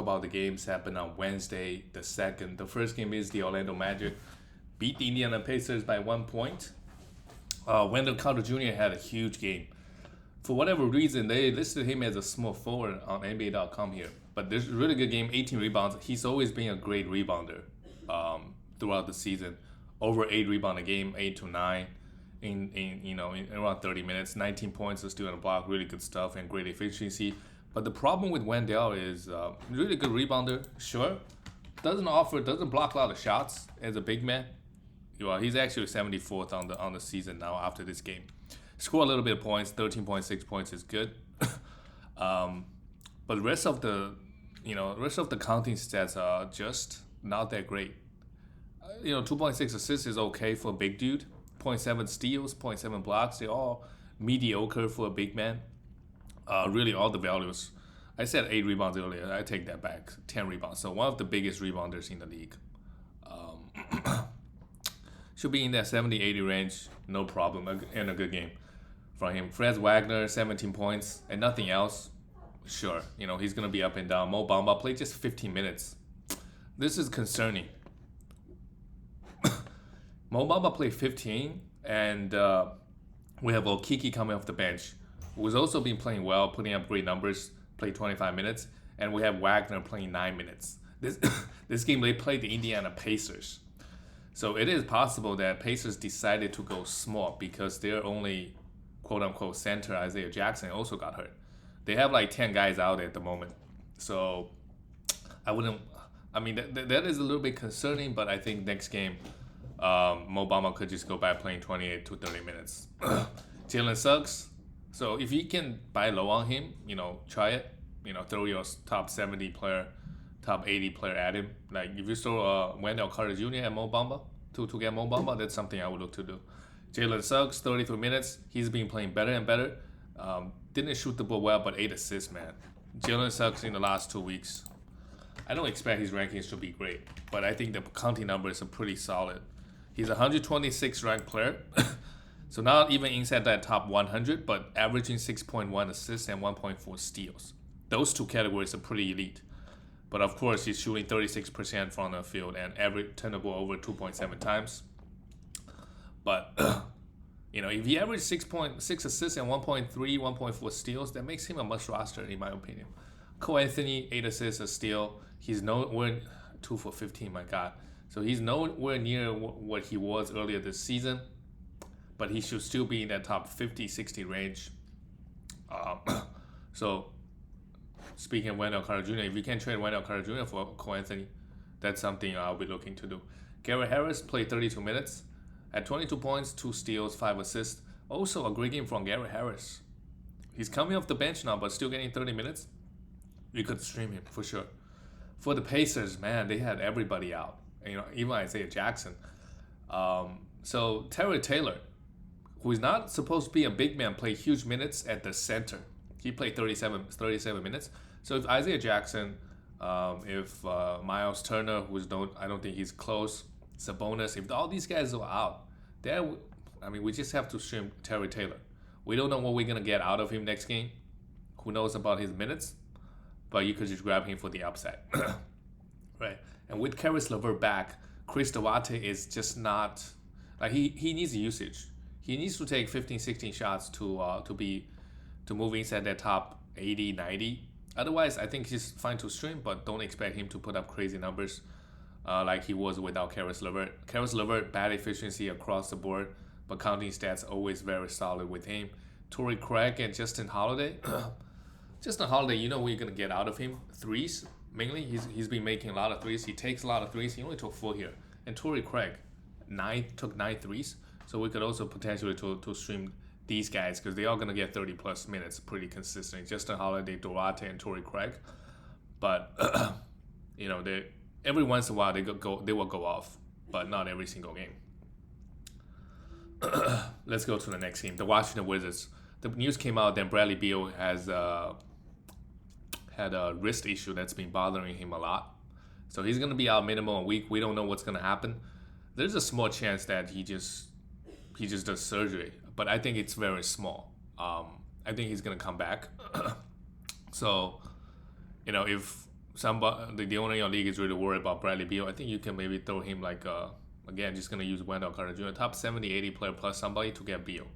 About the games happened on Wednesday, the 2nd. The first game is the Orlando Magic beat the Indiana Pacers by 1 point. Wendell Carter Jr. had a huge game. For whatever reason, they listed him as a small forward on NBA.com here. But this is a really good game, 18 rebounds. He's always been a great rebounder throughout the season. Over 8 rebound a game, 8 to 9 in around 30 minutes. 19 points, a steal and a block, really good stuff and great efficiency. But the problem with Wendell is really good rebounder, sure. Doesn't block a lot of shots as a big man. Well, he's actually 74th on the season now after this game. Score a little bit of points, 13.6 points is good. But the rest of the counting stats are just not that great. 2.6 assists is okay for a big dude. 0.7 steals, 0.7 blocks, they're all mediocre for a big man. Really all the values. I said 8 rebounds earlier. I take that back. 10 rebounds. So one of the biggest rebounders in the league. Should be in that 70-80 range. No problem. And a good game from him. Fred Wagner, 17 points and nothing else. Sure. He's going to be up and down. Mo Bamba played just 15 minutes. This is concerning. Mo Bamba played 15. And we have Okiki coming off the bench, who's also been playing well, putting up great numbers, played 25 minutes, and we have Wagner playing 9 minutes. This game, they played the Indiana Pacers. So it is possible that Pacers decided to go small because their only quote-unquote center, Isaiah Jackson, also got hurt. They have like 10 guys out at the moment. So that is a little bit concerning, but I think next game, Mo Bamba could just go back playing 28 to 30 minutes. Jalen Suggs. So if you can buy low on him, try it. Throw your top 70 player, top 80 player at him. Like if you throw Wendell Carter Jr. and Mo Bamba to get Mo Bamba, that's something I would look to do. Jalen Suggs, 33 minutes. He's been playing better and better. Didn't shoot the ball well, but 8 assists, man. Jalen Suggs in the last 2 weeks. I don't expect his rankings to be great, but I think the counting numbers are pretty solid. He's a 126 ranked player. So not even inside that top 100, but averaging 6.1 assists and 1.4 steals. Those two categories are pretty elite. But of course, he's shooting 36% from the field and turn the ball over 2.7 times. But, if he averages 6.6 assists and 1.3, 1.4 steals, that makes him a must roster in my opinion. Cole Anthony, 8 assists, a steal. He's nowhere 2 for 15, my God. So he's nowhere near what he was earlier this season. But he should still be in that top 50, 60 range. So, speaking of Wendell Carter Jr., if you can trade Wendell Carter Jr. for Cole Anthony, that's something I'll be looking to do. Garrett Harris played 32 minutes, had 22 points, 2 steals, 5 assists. Also a great game from Garrett Harris. He's coming off the bench now, but still getting 30 minutes. You could stream him for sure. For the Pacers, man, they had everybody out. Even Isaiah Jackson. So Terry Taylor, who is not supposed to be a big man, played huge minutes at the center. He played 37 minutes. So if Isaiah Jackson, if Miles Turner, I don't think he's close, Sabonis, if all these guys are out, we just have to stream Terry Taylor. We don't know what we're going to get out of him next game. Who knows about his minutes? But you could just grab him for the upside. Right. And with Caris LeVert back, Chris Duarte is just not... he needs usage. He needs to take 15, 16 shots to move inside that top 80, 90. Otherwise, I think he's fine to stream, but don't expect him to put up crazy numbers like he was without Caris LeVert. Caris LeVert, bad efficiency across the board, but counting stats always very solid with him. Torrey Craig and Justin Holiday. Justin Holiday, you know what you're going to get out of him. Threes, mainly. He's been making a lot of threes. He takes a lot of threes. He only took 4 here. And Torrey Craig took 9 threes. So we could also potentially to stream these guys because they are going to get 30 plus minutes pretty consistent. Justin Holiday, Duarte, and Torrey Craig. But, they every once in a while they will go off, but not every single game. Let's go to the next game. The Washington Wizards. The news came out that Bradley Beal has had a wrist issue that's been bothering him a lot. So he's going to be out minimum a week. We don't know what's going to happen. There's a small chance that he just does surgery, but I think it's very small. I think he's going to come back. So, if somebody, the owner in your league is really worried about Bradley Beal, I think you can maybe throw him like again, just gonna use Wendell Carter Jr. top 70, 80 player plus somebody to get Beal.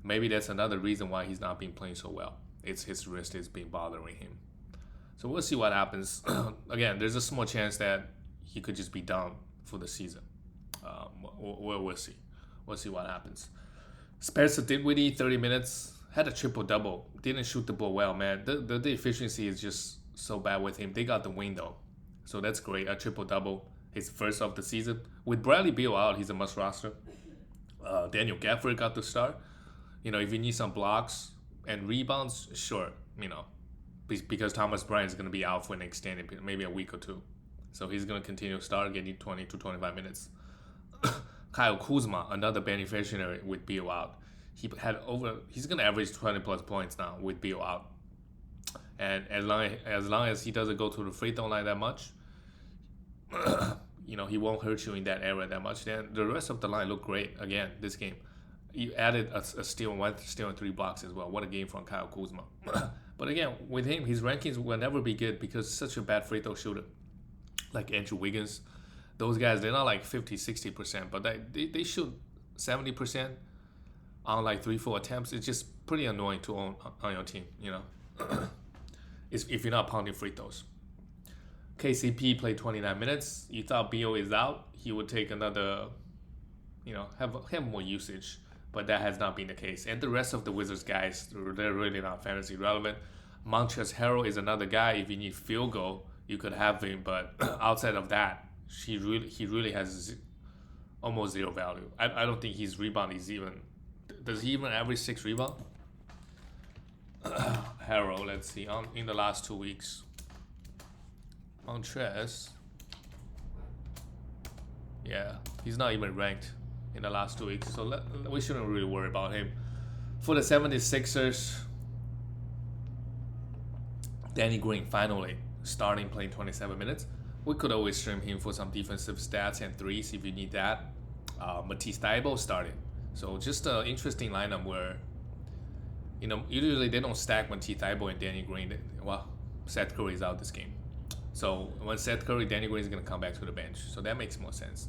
Maybe that's another reason why he's not been playing so well. It's his wrist is been bothering him. So we'll see what happens. Again, there's a small chance that he could just be done for the season. We'll see. We'll see what happens. Spencer Dinwiddie, 30 minutes, had a triple-double. Didn't shoot the ball well, man. The efficiency is just so bad with him. They got the win, though. So that's great. A triple-double. His first of the season. With Bradley Beal out, he's a must roster. Daniel Gafford got to start. If you need some blocks and rebounds, sure, because Thomas Bryant is going to be out for an extended period, maybe a week or two. So he's going to continue to start, getting 20 to 25 minutes. Kyle Kuzma, another beneficiary with Beal out. He's going to average 20 plus points now with Beal out. And as long as he doesn't go to the free throw line that much, he won't hurt you in that area that much. Then the rest of the line looked great again this game. You added a steal and 3 blocks as well. What a game from Kyle Kuzma. But again, with him, his rankings will never be good because such a bad free throw shooter. Like Andrew Wiggins, those guys, they're not like 50, 60%, but they shoot 70% on like 3-4 attempts. It's just pretty annoying to own on your team, if you're not pounding free throws. KCP played 29 minutes. You thought Beal is out. He would take another, have more usage. But that has not been the case. And the rest of the Wizards guys, they're really not fantasy relevant. Montrezl Harrell is another guy. If you need field goal, you could have him. But outside of that, he really has almost zero value. I don't think his rebound is even... Does he even average 6 rebounds? Harrell, let's see. In the last 2 weeks. Montrezl. Yeah, he's not even ranked in the last 2 weeks, so we shouldn't really worry about him. For the 76ers, Danny Green finally starting, playing 27 minutes. We could always stream him for some defensive stats and threes if you need that. Matisse Thybulle starting. So just an interesting lineup where, usually they don't stack Matisse Thybulle and Danny Green. Well, Seth Curry is out this game. So when Seth Curry, Danny Green is going to come back to the bench. So that makes more sense.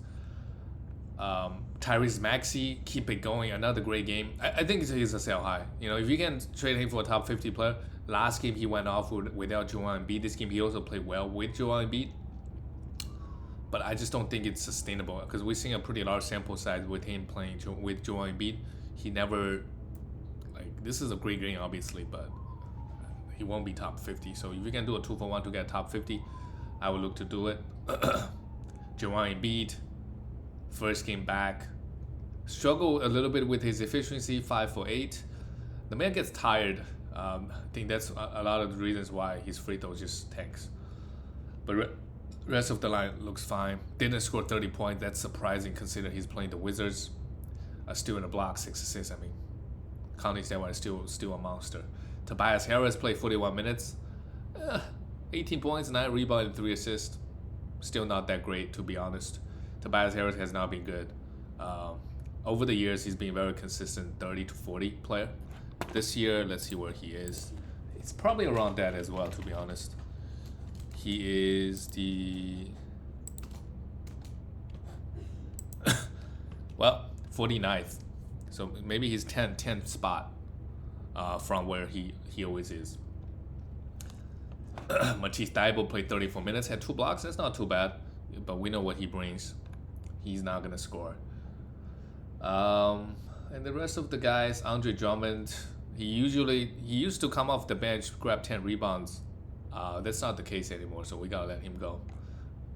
Tyrese Maxey, keep it going. Another great game. I think he's a sell high. If you can trade him for a top 50 player, last game he went off without Joel Embiid. This game he also played well with Joel Embiid. But I just don't think it's sustainable because we're seeing a pretty large sample size with him playing with Joel Embiid. He never, this is a great game obviously, but he won't be top 50. So if you can do a 2-for-1 to get top 50, I would look to do it. Joel Embiid, first game back, struggled a little bit with his efficiency, 5 for 8. The man gets tired. I think that's a lot of the reasons why his free throw just tanks. But rest of the line looks fine. Didn't score 30 points. That's surprising considering he's playing the Wizards. Still in the block, 6 assists. Counting that one is still a monster. Tobias Harris played 41 minutes. 18 points, 9 rebounds, and 3 assists. Still not that great, to be honest. Tobias Harris has not been good. Over the years, he's been very consistent, 30 to 40 player. This year, let's see where he is. It's probably around that as well, to be honest. He is the... 49th. So maybe he's 10th spot from where he always is. Matisse Thybulle played 34 minutes, had 2 blocks. That's not too bad, but we know what he brings. He's not going to score. And the rest of the guys, Andre Drummond, he used to come off the bench, grab 10 rebounds. That's not the case anymore, so we got to let him go.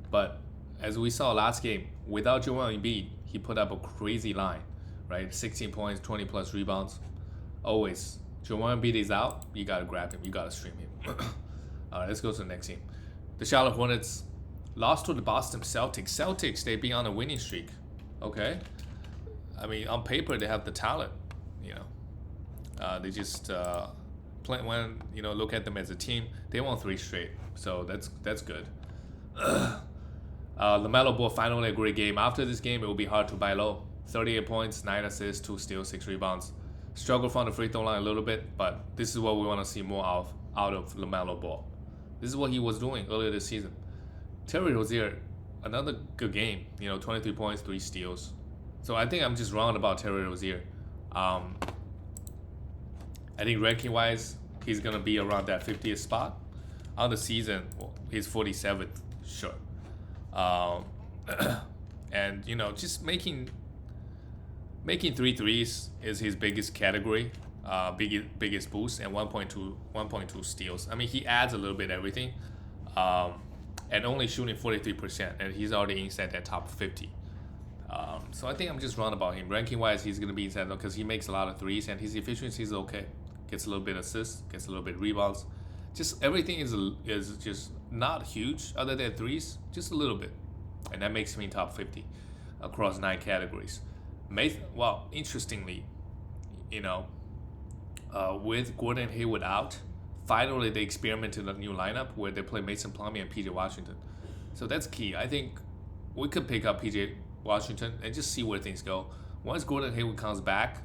But as we saw last game, without Joel Embiid, he put up a crazy line, right? 16 points, 20 plus rebounds. Always. Joel Embiid is out, you got to grab him, you got to stream him. All right, let's go to the next team. The Charlotte Hornets lost to the Boston Celtics. Celtics, they be on a winning streak. Okay. On paper, they have the talent, They just play when, look at them as a team. They won 3 straight, so that's good. LaMelo Ball finally a great game. After this game, it will be hard to buy low. 38 points, 9 assists, 2 steals, 6 rebounds. Struggle from the free throw line a little bit, but this is what we want to see more of out of LaMelo Ball. This is what he was doing earlier this season. Terry Rozier, another good game. 23 points, 3 steals. So I think I'm just wrong about Terry Rozier. I think ranking-wise, he's gonna be around that 50th spot. On the season, well, he's 47th, sure. And just making 3 threes is his biggest category, biggest boost, and 1.2 steals. I mean, he adds a little bit everything, and only shooting 43%, and he's already inside that top 50. So I think I'm just wrong about him. Ranking wise, he's gonna be inside because he makes a lot of threes, and his efficiency is okay. Gets a little bit assists, gets a little bit rebounds. Just everything is just not huge other than threes, just a little bit, and that makes me top 50 across 9 categories. Well, interestingly, with Gordon Hayward out, finally they experimented a new lineup where they play Mason Plumlee and PJ Washington. So that's key. I think we could pick up PJ Washington and just see where things go. Once Gordon Hayward comes back,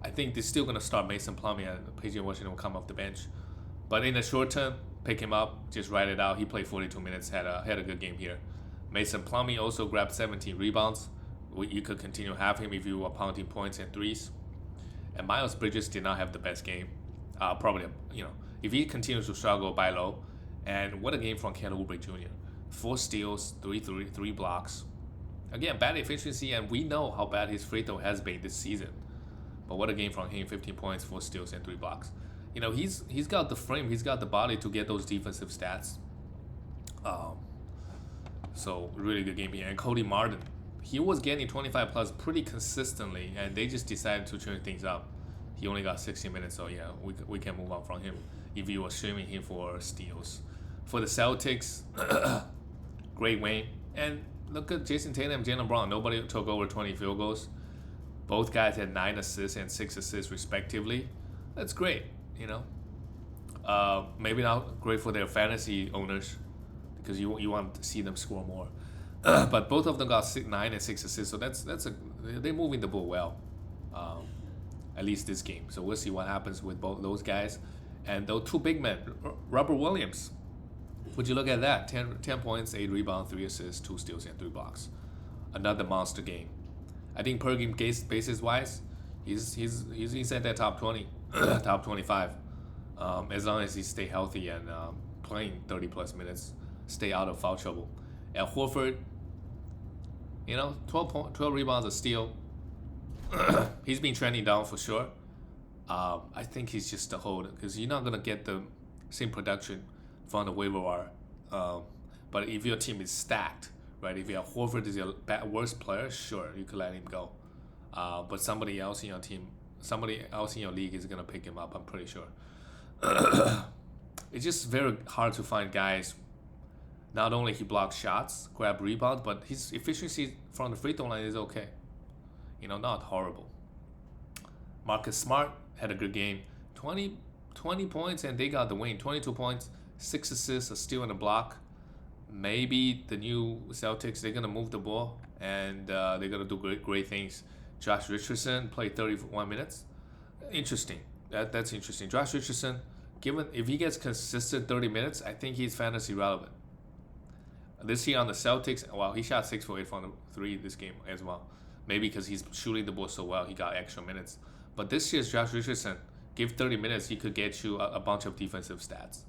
I think they're still going to start Mason Plumlee and PJ Washington will come off the bench. But in the short term, pick him up, just write it out. He played 42 minutes, had a good game here. Mason Plumlee also grabbed 17 rebounds. You could continue to have him if you were pounding points and threes. And Miles Bridges did not have the best game. Probably, if he continues to struggle, buy low. And what a game from Ken Oubre Jr. 4 steals, 3 blocks. Again, bad efficiency, and we know how bad his free throw has been this season. But what a game from him, 15 points, 4 steals, and 3 blocks. He's got the frame, he's got the body to get those defensive stats. So really good game here. And Cody Martin, he was getting 25 plus pretty consistently, and they just decided to change things up. He only got 60 minutes, so yeah, we can move on from him if you were streaming him for steals. For the Celtics, great win. And look at Jason Tatum and Jaylen Brown. Nobody took over 20 field goals. Both guys had 9 assists and 6 assists respectively. That's great, Maybe not great for their fantasy owners because you want to see them score more. But both of them got 9 and 6 assists, so they're moving the ball well. At least this game. So we'll see what happens with both those guys. And those 2 big men, Robert Williams. Would you look at that? 10 points, 8 rebounds, 3 assists, 2 steals, and 3 blocks. Another monster game. I think per game basis wise, he's inside that top 20, top 25. As long as he stay healthy and playing 30 plus minutes, stay out of foul trouble. And Horford, 12 rebounds, a steal. He's been trending down for sure. I think he's just a hold because you're not gonna get the same production from the waiver wire. But if your team is stacked, right? If you have Horford is your worst player, sure, you could let him go. But somebody else in your team, somebody else in your league is gonna pick him up. I'm pretty sure. It's just very hard to find guys. Not only he blocks shots, grab rebounds, but his efficiency from the free throw line is okay. Not horrible. Marcus Smart had a good game. 20 points and they got the win. 22 points, 6 assists, a steal and a block. Maybe the new Celtics, they're going to move the ball and they're going to do great things. Josh Richardson played 31 minutes. Interesting. That's interesting. Josh Richardson, if he gets consistent 30 minutes, I think he's fantasy relevant. This year on the Celtics, he shot 6 for 8 from the 3 this game as well. Maybe because he's shooting the ball so well, he got extra minutes. But this year's Josh Richardson, give 30 minutes, he could get you a bunch of defensive stats.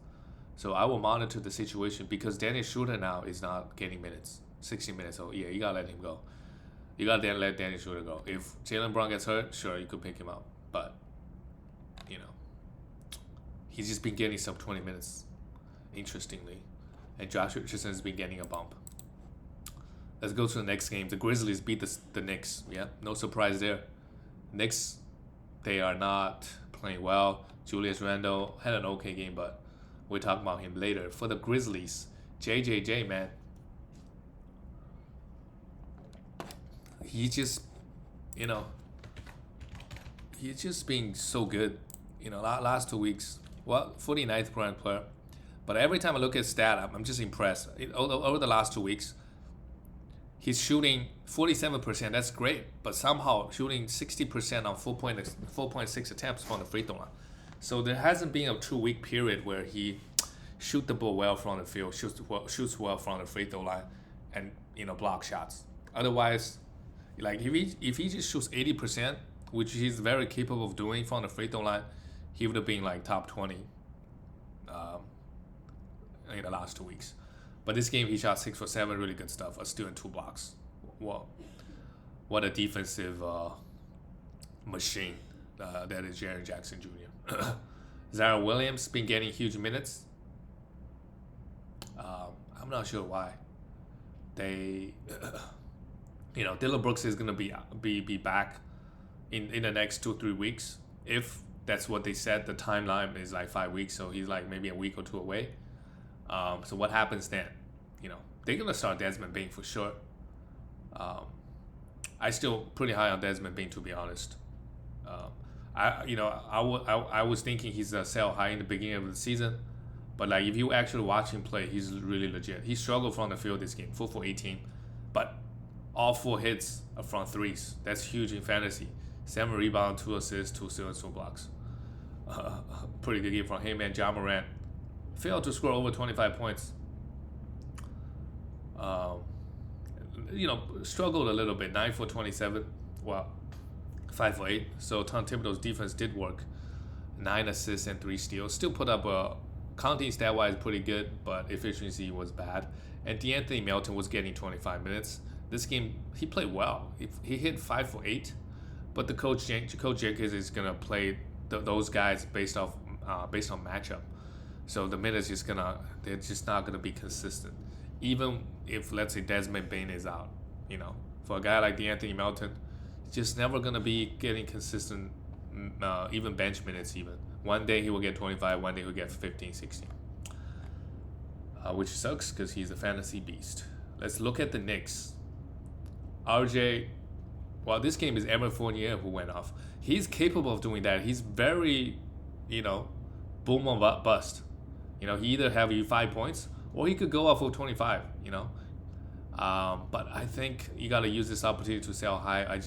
So I will monitor the situation because Dennis Schroeder now is not getting minutes, 60 minutes. So yeah, you gotta let him go. You gotta let Dennis Schroeder go. If Jaylen Brown gets hurt, sure, you could pick him up. But he's just been getting some 20 minutes, interestingly, and Josh Richardson has been getting a bump. Let's go to the next game. The Grizzlies beat the Knicks. Yeah, no surprise there. Knicks, they are not playing well. Julius Randle had an okay game, but we'll talk about him later. For the Grizzlies, JJJ, man. He just, he's just being so good. Last 2 weeks, 49th ranked player. But every time I look at stat, I'm just impressed. Over the last 2 weeks, he's shooting 47%. That's great. But somehow shooting 60% on 4.6 attempts from the free throw line. So there hasn't been a 2 week period where he shoot the ball well from the field, shoots well from the free throw line, and block shots. Otherwise, like if he just shoots 80%, which he's very capable of doing from the free throw line, he would have been like top 20 in the last 2 weeks. But this game he shot 6 for 7, really good stuff. A steal and 2 blocks. Well, what a defensive machine that is Jaren Jackson Jr. Zion Williams been getting huge minutes. I'm not sure why. They, Dillon Brooks is gonna be back in the next 2-3 weeks. If that's what they said, the timeline is like 5 weeks, so he's like maybe a week or 2 away. So what happens then? They're gonna start Desmond Bane for sure. I still pretty high on Desmond Bane, to be honest. I was thinking he's a sell high in the beginning of the season, but like if you actually watch him play, he's really legit. He struggled from the field this game, 4 for 18, but all 4 hits are from threes. That's huge in fantasy. 7 rebounds, 2 assists, 2 steals, 2 blocks. Pretty good game from him. And Ja Morant failed to score over 25 points. Struggled a little bit. 9 for 27. Well, 5 for 8. So Tom Thibodeau's defense did work. 9 assists and 3 steals. Still put up a counting stat-wise pretty good, but efficiency was bad. And DeAnthony Melton was getting 25 minutes. This game, he played well. He hit 5 for 8, but the Coach Jenkins is gonna play those guys based on matchup. So the minutes they're just not gonna be consistent. Even if, let's say, Desmond Bane is out, for a guy like DeAnthony Melton, just never gonna be getting consistent, even bench minutes. Even one day he will get 25, one day he'll get 15, 16, which sucks because he's a fantasy beast. Let's look at the Knicks. RJ, well, this game is Evan Fournier who went off. He's capable of doing that. He's very, boom or bust. He either have you 5 points or he could go off for 25. But I think you got to use this opportunity to sell high. I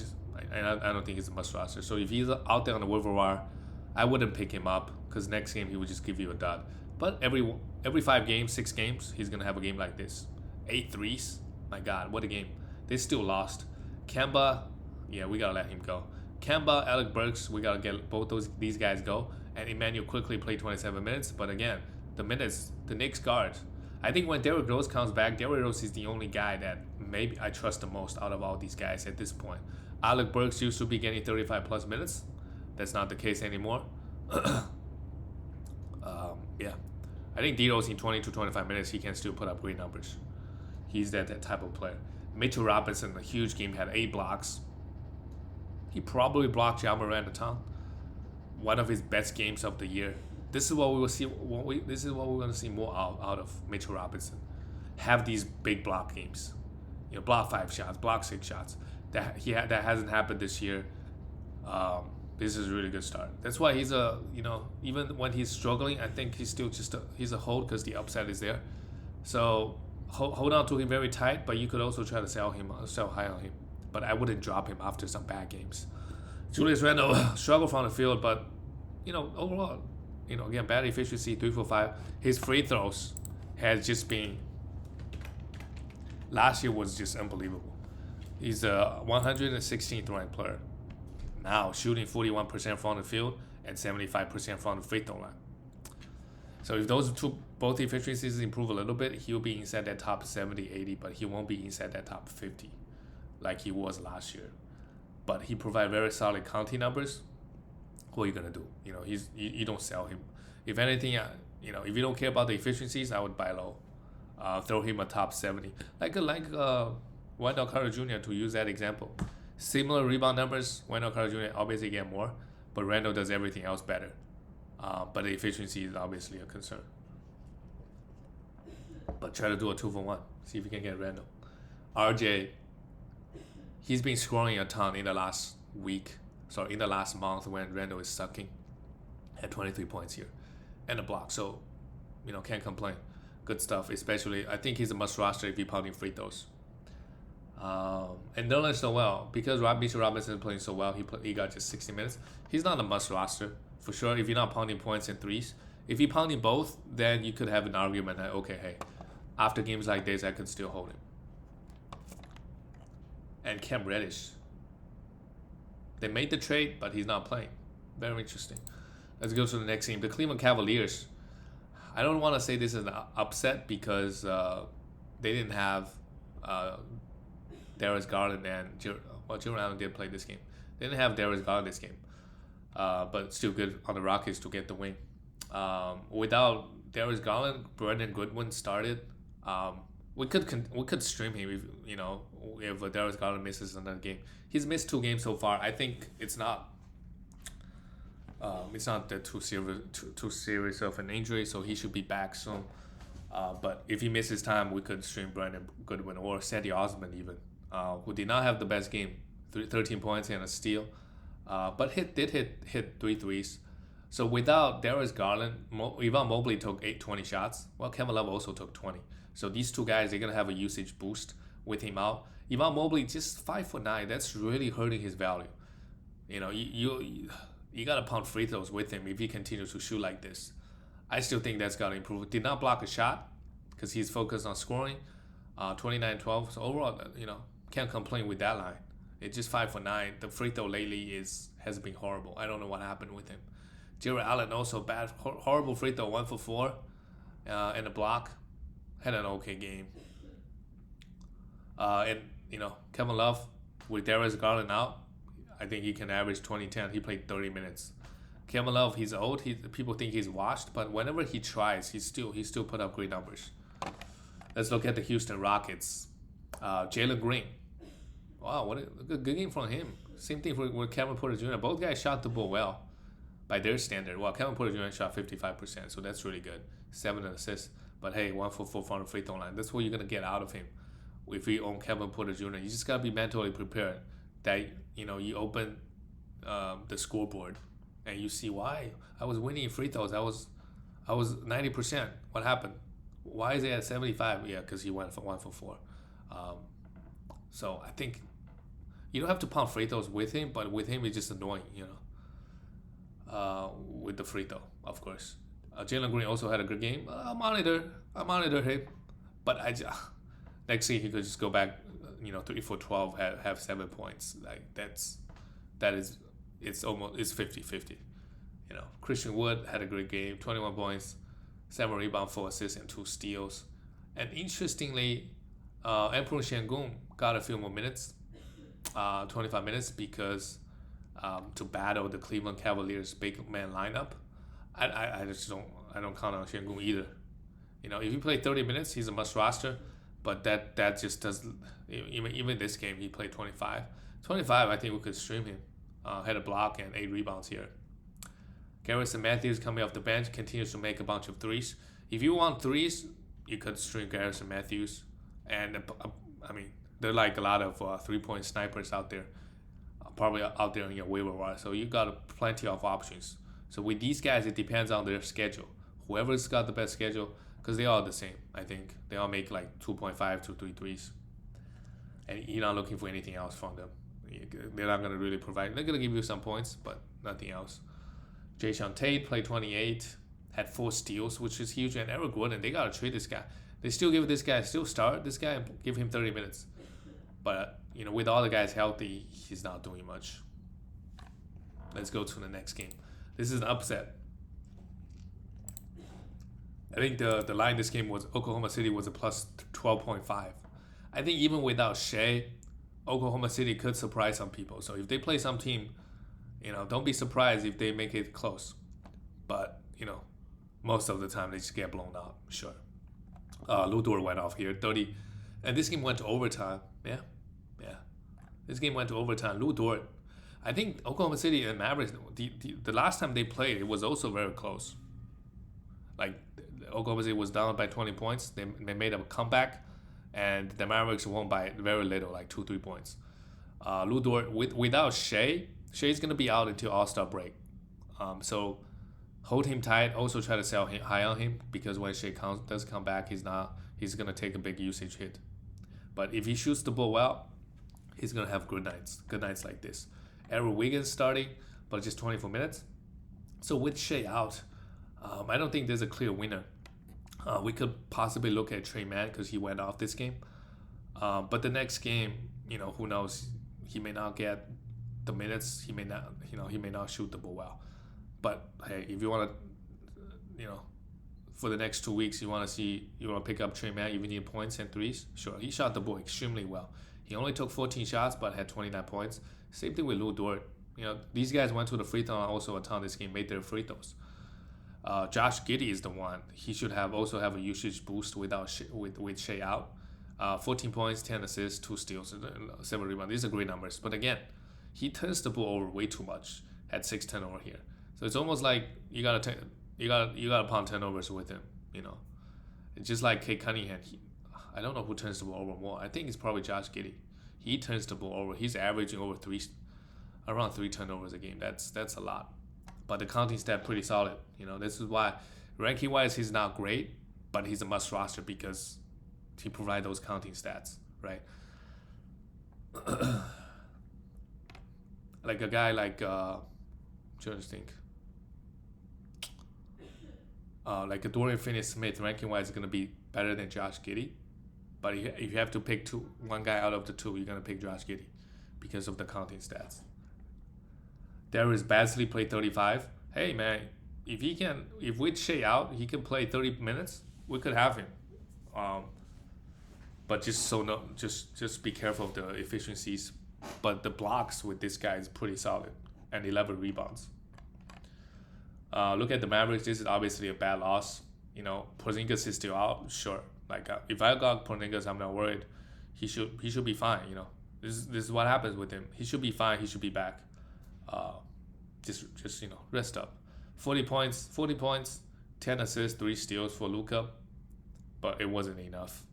don't think he's a must roster. So if he's out there on the waiver wire, I wouldn't pick him up because next game he would just give you a dud. But every 5 games, 6 games, he's gonna have a game like this. 8 threes. My God, what a game! They still lost. Kemba, yeah, we gotta let him go. Kemba, Alec Burks, we gotta get these guys go. And Emmanuel quickly played 27 minutes. But again, the Knicks guard. I think when Derrick Rose comes back, Derrick Rose is the only guy that maybe I trust the most out of all these guys at this point. Alec Burks used to be getting 35 plus minutes. That's not the case anymore. Yeah. I think D-Rose in 20 to 25 minutes, he can still put up great numbers. He's that type of player. Mitchell Robinson, a huge game, had 8 blocks. He probably blocked Ja Morant a ton. One of his best games of the year. This is what we will see. This is what we're going to see more out of Mitchell Robinson. Have these big block games. Block 5 shots, block 6 shots. That hasn't happened this year. This is a really good start. That's why he's even when he's struggling, I think he's still he's a hold because the upside is there. So hold on to him very tight, but you could also try to sell high on him. But I wouldn't drop him after some bad games. Julius Randle struggled from the field, but overall, again, bad efficiency, 3 for 5. His free throws has just been, last year was just unbelievable. He's a 116th ranked player. Now shooting 41% from the field and 75% from the free throw line. So if those both efficiencies improve a little bit, he'll be inside that top 70, 80, but he won't be inside that top 50 like he was last year. But he provides very solid counting numbers. What are you gonna do? You don't sell him. If anything, if you don't care about the efficiencies, I would buy low. Throw him a top 70, like Wendell Carter Jr. to use that example. Similar rebound numbers. Wendell Carter Jr. obviously get more, but Randall does everything else better. But the efficiency is obviously a concern. But try to do a 2-for-1. See if you can get Randall. RJ, he's been scoring a ton in the last month when Randall is sucking. Had 23 points here and a block. So, can't complain. Good stuff. Especially, I think he's a must roster if you're pounding free throws. And Nerlens Noel, because Mitchell Robinson is playing so well, he got just 60 minutes. He's not a must roster for sure. If you're not pounding points and threes, If he pounding both, then you could have an argument that, okay, hey, after games like this, I can still hold him. And Cam Reddish. They made the trade, but he's not playing. Very interesting. Let's go to the next team. The Cleveland Cavaliers. I don't want to say this is an upset because they didn't have Darius Garland and Jarrett Allen did play this game. They didn't have Darius Garland this game, but still good on the Rockets to get the win. Without Darius Garland, Brandon Goodwin started. We could stream him if Darius Garland misses another game. He's missed 2 games so far. I think it's not that too serious of an injury, so he should be back soon. But if he misses time, we could stream Brandon Goodwin or Sadie Osman even, who did not have the best game, 13 points and a steal, but did hit 3 threes. So without Darius Garland, Evan Mobley took 20 shots. Well, Kevin Love also took 20. So these 2 guys, they're gonna have a usage boost with him out. Evan Mobley just 5'9". That's really hurting his value. You gotta pound free throws with him if he continues to shoot like this. I still think that's gotta improve. Did not block a shot because he's focused on scoring. 29-12. So overall, can't complain with that line. It's just 5'9". The free throw lately has been horrible. I don't know what happened with him. Jarrett Allen also bad, horrible free throw, 1 for 4, and a block. Had an okay game. And Kevin Love with Darius Garland out, I think he can average 20-10. He played 30 minutes. Kevin Love, he's old. People think he's washed, but whenever he tries, he still put up great numbers. Let's look at the Houston Rockets. Jalen Green. Wow, what a good game from him. Same thing with Kevin Porter Jr. Both guys shot the ball well by their standard. Well, Kevin Porter Jr. shot 55%, so that's really good. 7 assists. But hey, 1 for 4 from the free throw line. That's what you're going to get out of him. If you own Kevin Porter Jr., you just got to be mentally prepared that, you open the scoreboard and you see why I was winning free throws. I was 90%. What happened? Why is it at 75? Yeah, because he went for 1 for 4. So I think you don't have to pound free throws with him, but with him it's just annoying, with the free throw, of course. Jalen Green also had a good game. I monitor him, but next game he could just go back, 3 for 12, have 7 points. Like it's 50-50. Christian Wood had a great game, 21 points, 7 rebounds, 4 assists, and 2 steals. And interestingly, Emperor Şengün got a few more minutes, 25 minutes, because to battle the Cleveland Cavaliers big man lineup. I don't count on Şengün either. If you play 30 minutes, he's a must roster, but that just does. Even this game, he played 25. 25, I think we could stream him. Had a block and 8 rebounds here. Garrison Matthews coming off the bench continues to make a bunch of threes. If you want threes, you could stream Garrison Matthews, and there are like a lot of 3-point snipers out there, probably out there in your waiver wire. So you got plenty of options. So with these guys, it depends on their schedule. Whoever's got the best schedule, because they all the same, I think. They all make like 2.5 to 3 threes. And you're not looking for anything else from them. They're not going to really provide. They're going to give you some points, but nothing else. Jason Tate played 28, had 4 steals, which is huge. And Eric Gordon, they got to trade this guy. They still give this guy, start this guy and give him 30 minutes. But, with all the guys healthy, he's not doing much. Let's go to the next game. This is an upset. I think the line this game was Oklahoma City was a plus 12.5. I think even without Shea, Oklahoma City could surprise some people. So if they play some team, don't be surprised if they make it close. But, most of the time they just get blown out. Sure. Lou Dort went off here, 30. And this game went to overtime. Yeah. This game went to overtime. Lou Dort. I think Oklahoma City and Mavericks, the last time they played, it was also very close. Like, Oklahoma City was down by 20 points. They made a comeback, and the Mavericks won by very little, like 2-3 points. Lou Dort, without Shea's going to be out until All-Star break. So hold him tight. Also try to sell high on him, because when Shea does come back, he's going to take a big usage hit. But if he shoots the ball well, he's going to have good nights like this. Aaron Wiggins starting, but just 24 minutes. So with Shea out, I don't think there's a clear winner. We could possibly look at Trey Mann because he went off this game. But the next game, who knows? He may not get the minutes. He may not, he may not shoot the ball well. But hey, if you want to, for the next 2 weeks, you want to pick up Trey Mann, you need points and threes. Sure, he shot the ball extremely well. He only took 14 shots, but had 29 points. Same thing with Lou Dort. These guys went to the free throw line also a ton this game, made their free throws. Josh Giddey is the one. He should also have a usage boost with Shea out. 14 points, 10 assists, 2 steals, 7 rebounds. These are great numbers. But again, he turns the ball over way too much. Had 6 turnovers here. So it's almost like you gotta pound turnovers with him. It's just like Kate Cunningham. I don't know who turns the ball over more. I think it's probably Josh Giddey. He turns the ball over. He's averaging around 3 turnovers a game. That's a lot. But the counting stat pretty solid. This is why ranking wise he's not great, but he's a must roster because he provides those counting stats, right? Like a guy like trying to think. Like a Dorian Finney-Smith ranking wise is gonna be better than Josh Giddey. But if you have to pick one guy out of the two, you're gonna pick Josh Giddey because of the counting stats. Darius Bazley played 35. Hey man, if we Shea out, he can play 30 minutes. We could have him. But just be careful of the efficiencies. But the blocks with this guy is pretty solid, and 11 rebounds. Look at the Mavericks. This is obviously a bad loss. Porzingis is still out. Sure. If I got Porzingis, I'm not worried. He should be fine. This is what happens with him. He should be fine. He should be back. Just rest up. 40 points, 10 assists, 3 steals for Luka, but it wasn't enough.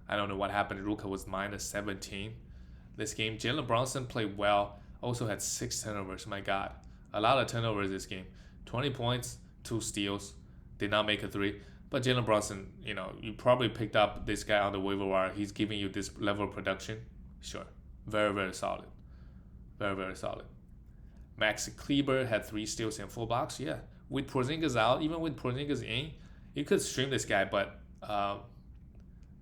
I don't know what happened. Luka was minus 17 this game. Jalen Brunson played well. Also had 6 turnovers. My God, a lot of turnovers this game. 20 points, 2 steals. Did not make a 3. But Jalen Brunson, you probably picked up this guy on the waiver wire. He's giving you this level of production. Sure, very very solid. Very very solid. Maxi Kleber had 3 steals and 4 blocks. Yeah, with Porzingis out, even with Porzingis in, you could stream this guy, but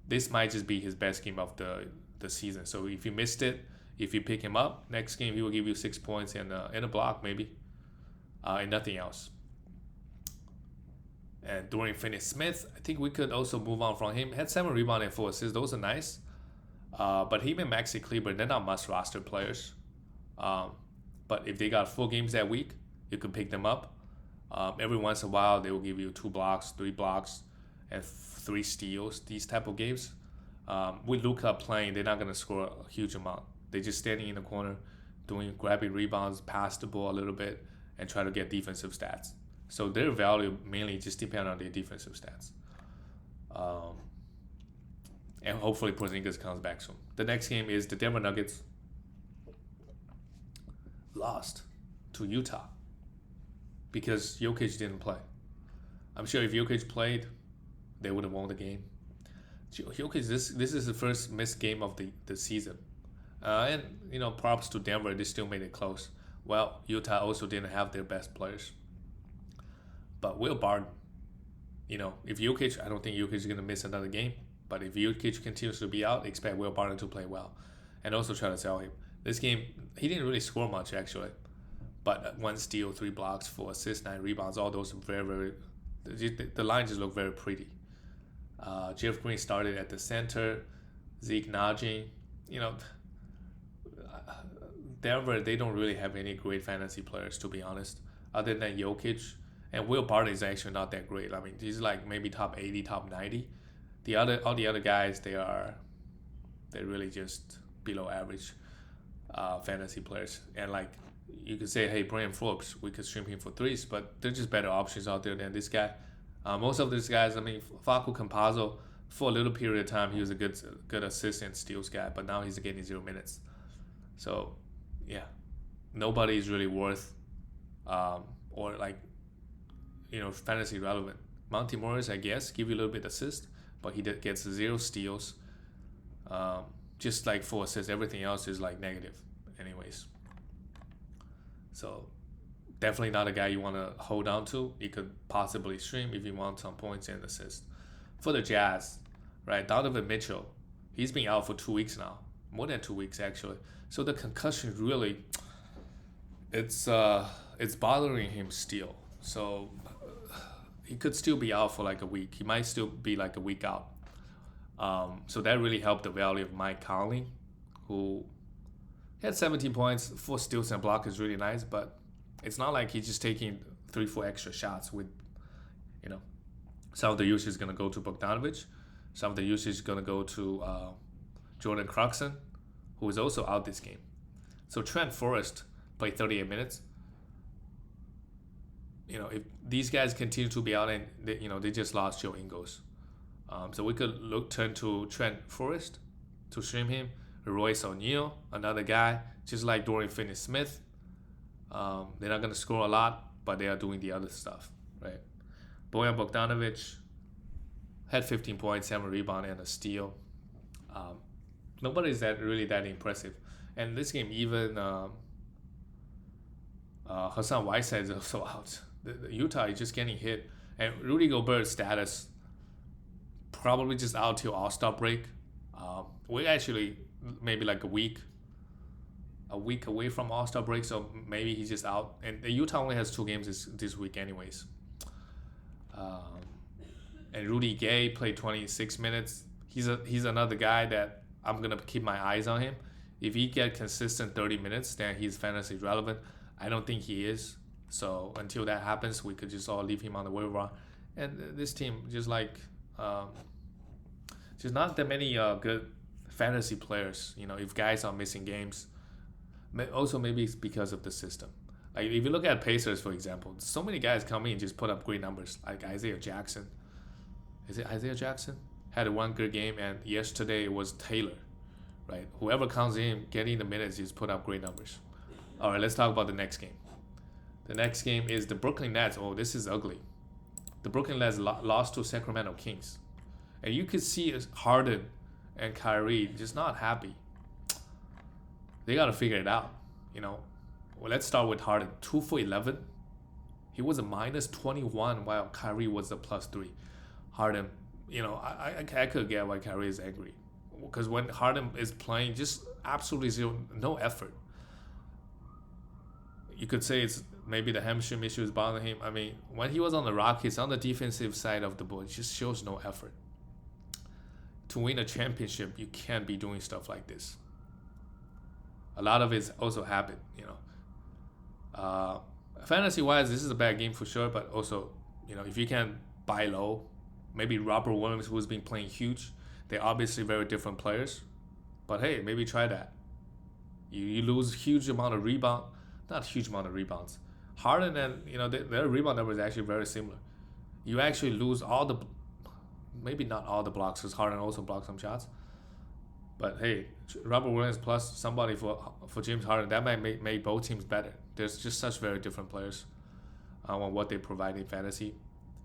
this might just be his best game of the season. So if you missed it, if you pick him up, next game he will give you 6 points and a block maybe, and nothing else. And Dorian Finney-Smith, I think we could also move on from him. Had 7 rebounds and 4 assists. Those are nice. But him and Maxi Kleber, they're not must roster players. But if they got 4 games that week, you can pick them up. Every once in a while, they will give you 2 blocks, 3 blocks, and 3 steals. These type of games. With Luka playing, they're not going to score a huge amount. They're just standing in the corner, grabbing rebounds, pass the ball a little bit, and try to get defensive stats. So their value mainly just depends on their defensive stats. And hopefully Porzingis comes back soon. The next game is the Denver Nuggets lost to Utah because Jokic didn't play. I'm sure if Jokic played, they would have won the game. Jokic, this is the first missed game of the season. And props to Denver, they still made it close. Well, Utah also didn't have their best players. But Will Barton, if Jokic, I don't think Jokic is going to miss another game. But if Jokic continues to be out, expect Will Barton to play well. And also try to sell him. This game, he didn't really score much actually. But 1 steal, 3 blocks, 4 assists, 9 rebounds, all those very, very, the line just looked very pretty. Jeff Green started at the center. Zeke Najee, Denver, they don't really have any great fantasy players, to be honest, other than Jokic. And Will Barton is actually not that great. I mean, he's like maybe top 80, top 90. All the other guys, they're really just below average fantasy players. And like you could say, hey, Brian Forbes, we could stream him for 3s, but there's just better options out there than this guy. Most of these guys, I mean, Facu Campazzo, for a little period of time, he was a good assist and steals guy, but now he's getting 0 minutes. So, yeah, nobody is really worth or like, fantasy relevant. Monty Morris, I guess, give you a little bit assist, but he gets 0 steals, just like 4 assists. Everything else is like negative anyways. So Definitely not a guy you want to hold on to. You could possibly stream if you want some points and assists. For the Jazz, right, Donovan Mitchell, he's been out for 2 weeks now, more than 2 weeks actually. So the concussion really, it's bothering him still. So he could still be out for like a week. He might still be like a week out. So that really helped the value of Mike Conley, who had 17 points, 4 steals and block is really nice, but it's not like he's just taking 3-4 extra shots with, some of the usage is going to go to Bogdanovic. Some of the usage is going to go to Jordan Clarkson, who is also out this game. So Trent Forrest played 38 minutes. If these guys continue to be out and they just lost Joe Ingles. So we could turn to Trent Forrest to stream him. Royce O'Neal, another guy, just like Dorian Finney-Smith. They're not going to score a lot, but they are doing the other stuff, right? Bojan Bogdanovic had 15 points, 7 rebounds, and a steal. Nobody is really that impressive. And this game, even Hassan Whiteside is also out. The Utah is just getting hit. And Rudy Gobert's status probably just out till All-Star break. We're actually maybe like a week away from All-Star break, so maybe he's just out. And the Utah only has 2 games this week anyways. And Rudy Gay played 26 minutes. He's another guy that I'm going to keep my eyes on him. If he get consistent 30 minutes, then he's fantasy relevant. I don't think he is. So until that happens, we could just all leave him on the waiver wire. And this team, just not that many good fantasy players. If guys are missing games, also maybe it's because of the system. Like if you look at Pacers, for example, so many guys come in and just put up great numbers. Like Isaiah Jackson. Is it Isaiah Jackson? Had one good game, and yesterday it was Taylor, right? Whoever comes in, getting the minutes, just put up great numbers. All right, let's talk about the next game. The next game is the Brooklyn Nets. Oh, this is ugly. The Brooklyn Nets lost to Sacramento Kings. And you could see Harden and Kyrie just not happy. They got to figure it out, Well, let's start with Harden. 2 for 11. He was a -21 while Kyrie was a +3. Harden, I could get why Kyrie is angry. Because when Harden is playing, just absolutely no effort. You could say it's maybe the hamstring issue is bothering him. I mean, when he was on the Rockets, on the defensive side of the ball, it just shows no effort. To win a championship, you can't be doing stuff like this. A lot of it's also habit, Fantasy-wise, this is a bad game for sure, but also, if you can buy low, maybe Robert Williams, who's been playing huge, they're obviously very different players. But hey, maybe try that. You lose huge amount of rebound, not huge amount of rebounds. Harden and, their rebound number is actually very similar. You actually lose maybe not all the blocks, because Harden also blocked some shots. But hey, Robert Williams plus somebody for James Harden, that might make both teams better. There's just such very different players on what they provide in fantasy.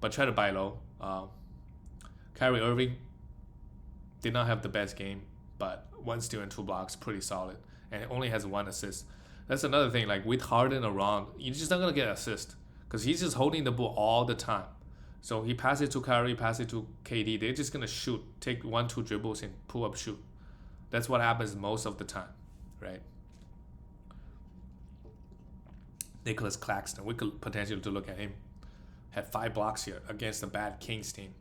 But try to buy low. Kyrie Irving did not have the best game, but 1 steal and 2 blocks, pretty solid. And only has 1 assist. That's another thing. Like with Harden around, you're just not going to get an assist because he's just holding the ball all the time. So he passes it to Kyrie, passes it to KD. They're just going to shoot, take 1-2 dribbles and pull up shoot. That's what happens most of the time, right? Nicolas Claxton, we could potentially look at him. Had 5 blocks here against a bad Kings team.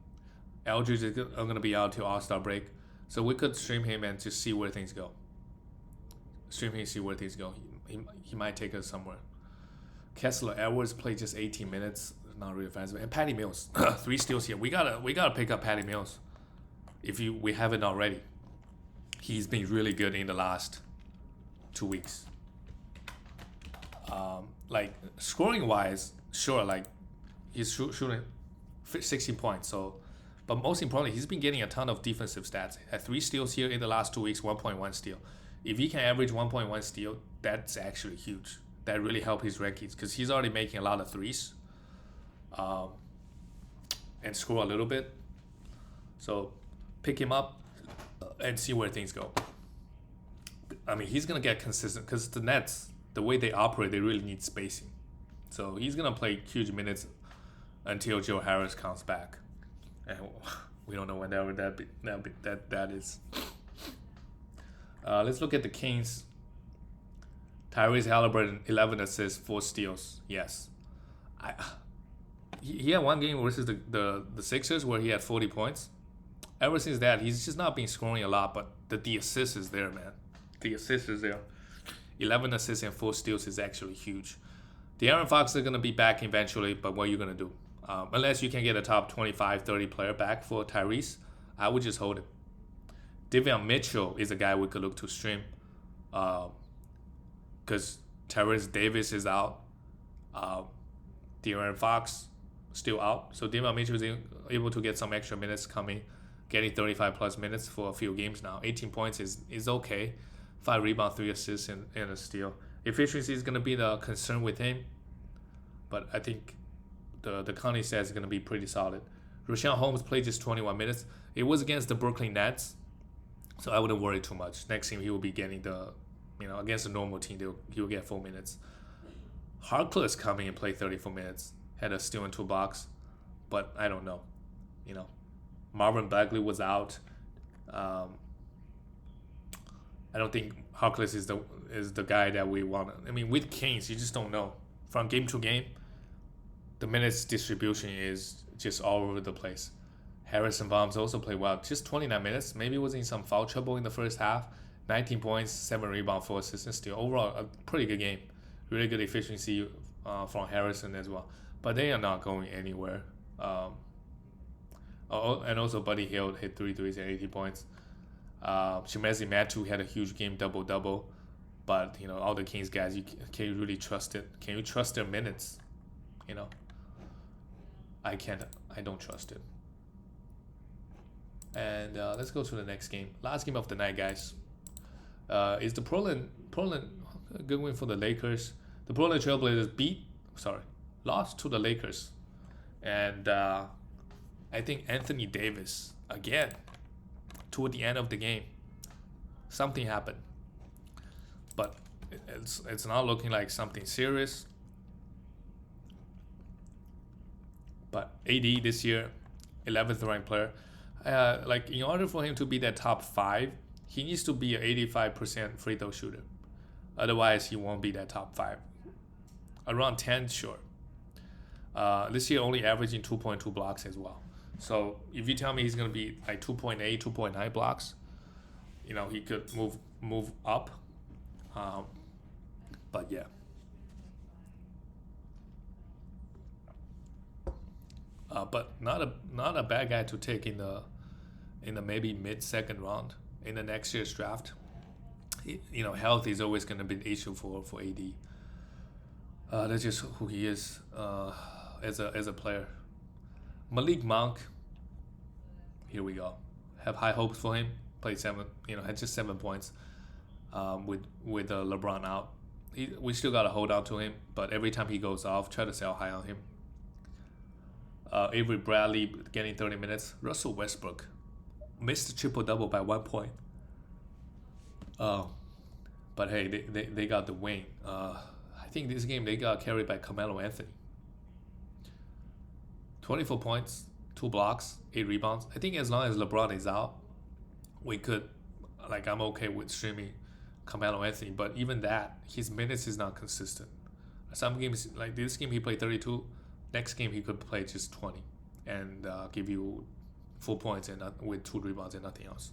Eldridge is going to be out till All-Star break. So we could stream him and just see where things go. Stream him, see where things go. He might take us somewhere. Kessler Edwards played just 18 minutes. Not really fast. And Patty Mills, 3 steals here. We gotta pick up Patty Mills. If we haven't already. He's been really good in the last 2 weeks. Like scoring wise, sure, like he's shooting 16 points. So, but most importantly, he's been getting a ton of defensive stats. Had 3 steals here in the last 2 weeks, 1.1 steal. If he can average 1.1 steal, that's actually huge. That really helped his rankings because he's already making a lot of threes, and score a little bit. So, pick him up and see where things go. I mean, he's gonna get consistent because the Nets, the way they operate, they really need spacing. So he's gonna play huge minutes until Joe Harris comes back, and we don't know whenever that is. Let's look at the Kings. Tyrese Halliburton, 11 assists, 4 steals. Yes, he had one game versus the Sixers where he had 40 points. Ever since that, he's just not been scoring a lot, but the assist is there, man. The assist is there. 11 assists and 4 steals is actually huge. De'Aaron Fox is going to be back eventually, but what are you going to do? Unless you can get a top 25, 30 player back for Tyrese, I would just hold it. Donovan Mitchell is a guy we could look to stream because Terrence Davis is out. De'Aaron Fox still out. So Donovan Mitchell is able to get some extra minutes coming, getting 35 plus minutes for a few games now. 18 points is okay. 5 rebounds, 3 assists, and a steal. Efficiency is going to be the concern with him, but I think the Connie stats is going to be pretty solid. Richaun Holmes played just 21 minutes. It was against the Brooklyn Nets, so I wouldn't worry too much. Next game, he will be getting against a normal team, he will get 4 minutes. Harkless coming and played 34 minutes. Had a steal and 2 blocks, but I don't know. Marvin Bagley was out. I don't think Harkless is the guy that we want. I mean, with Kings, you just don't know. From game to game, the minutes distribution is just all over the place. Harrison Barnes also played well. Just 29 minutes. Maybe was in some foul trouble in the first half. 19 points, 7 rebounds, 4 assists, and still overall a pretty good game. Really good efficiency from Harrison as well. But they are not going anywhere. And also Buddy Hield hit 3 threes and 80 points. Chimezie Metu had a huge game, double-double. But, all the Kings guys, can you really trust it? Can you trust their minutes? I can't. I don't trust it. And let's go to the next game. Last game of the night, guys. Is the Portland a good win for the Lakers? The Portland Trailblazers lost to the Lakers. And I think Anthony Davis, again, toward the end of the game, something happened. But it's not looking like something serious. But AD this year, 11th ranked player. In order for him to be that top 5, he needs to be an 85% free throw shooter. Otherwise, he won't be that top 5. Around 10, sure. This year, only averaging 2.2 blocks as well. So if you tell me he's going to be like 2.8, 2.9 blocks, he could move up. But yeah. But not a bad guy to take in the maybe mid-second round in the next year's draft. Health is always going to be an issue for AD. That's just who he is as a player. Malik Monk, here we go. Have high hopes for him. Played 7, had just 7 points. With LeBron out, we still gotta hold on to him. But every time he goes off, try to sell high on him. Avery Bradley getting 30 minutes. Russell Westbrook missed a triple-double by 1 point. But hey, they got the win. I think this game they got carried by Carmelo Anthony. 24 points, 2 blocks, 8 rebounds. I think as long as LeBron is out, we could, I'm okay with streaming Carmelo Anthony. But even that, his minutes is not consistent. Some games, like this game, he played 32. Next game, he could play just 20 and give you 4 points and with 2 rebounds and nothing else.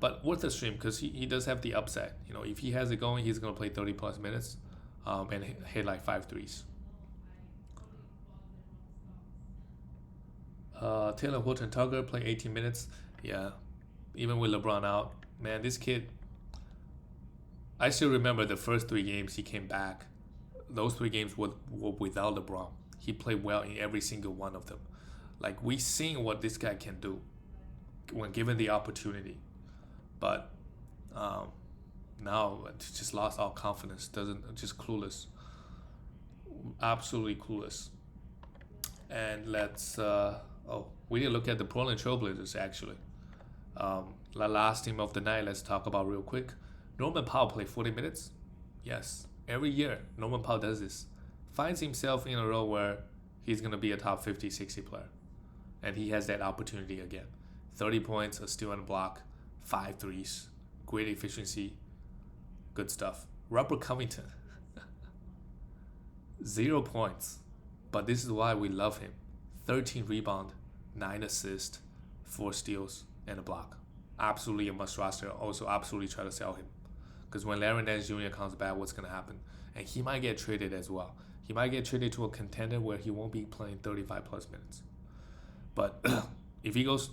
But worth a stream because he does have the upside. If he has it going, he's going to play 30 plus minutes and hit like 5 threes. Taylor Horton Tucker played 18 minutes. Yeah, even with LeBron out, man, this kid. I still remember the first 3 games he came back. Those 3 games were without LeBron. He played well in every single one of them. We seen what this guy can do when given the opportunity. But now just lost all confidence. Just clueless. Absolutely clueless. And let's we didn't look at the Portland Trailblazers actually. The last team of the night, let's talk about real quick. Norman Powell played 40 minutes. Yes, every year Norman Powell does this. finds himself in a role where he's going to be a top 50, 60 player. And he has that opportunity again. 30 points, a steal and a block, 5 threes, great efficiency, good stuff. Robert Covington, 0 points. But this is why we love him. 13 rebound, 9 assists, 4 steals, and a block. Absolutely a must roster. Also, absolutely try to sell him. Because when Larry Nance Jr. comes back, what's going to happen? And he might get traded as well. He might get traded to a contender where he won't be playing 35 plus minutes. But if he goes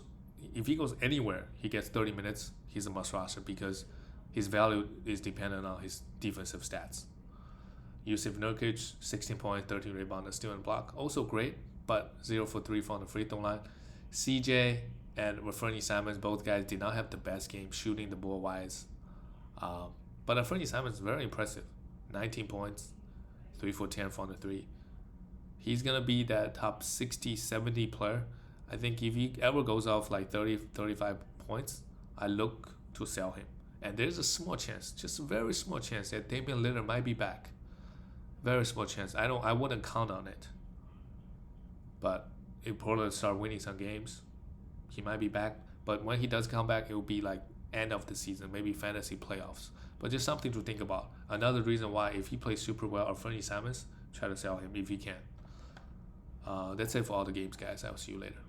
anywhere, he gets 30 minutes, he's a must roster because his value is dependent on his defensive stats. Yusuf Nurkic, 16 points, 13 rebounds, steal and block. Also great, but 0 for 3 from the free throw line. CJ and Anfernee Simons, both guys did not have the best game shooting the ball wise. But Anfernee Simons is very impressive. 19 points, 3 for 10 from the 3. He's going to be that top 60, 70 player. I think if he ever goes off like 30, 35 points, I look to sell him. And there's a small chance, just a very small chance that Damian Lillard might be back. Very small chance. I wouldn't count on it. But if Portland start winning some games, he might be back. But when he does come back, it will be like end of the season, maybe fantasy playoffs. But just something to think about. Another reason why, if he plays super well, Anfernee Simons, try to sell him if he can. That's it for all the games, guys. I'll see you later.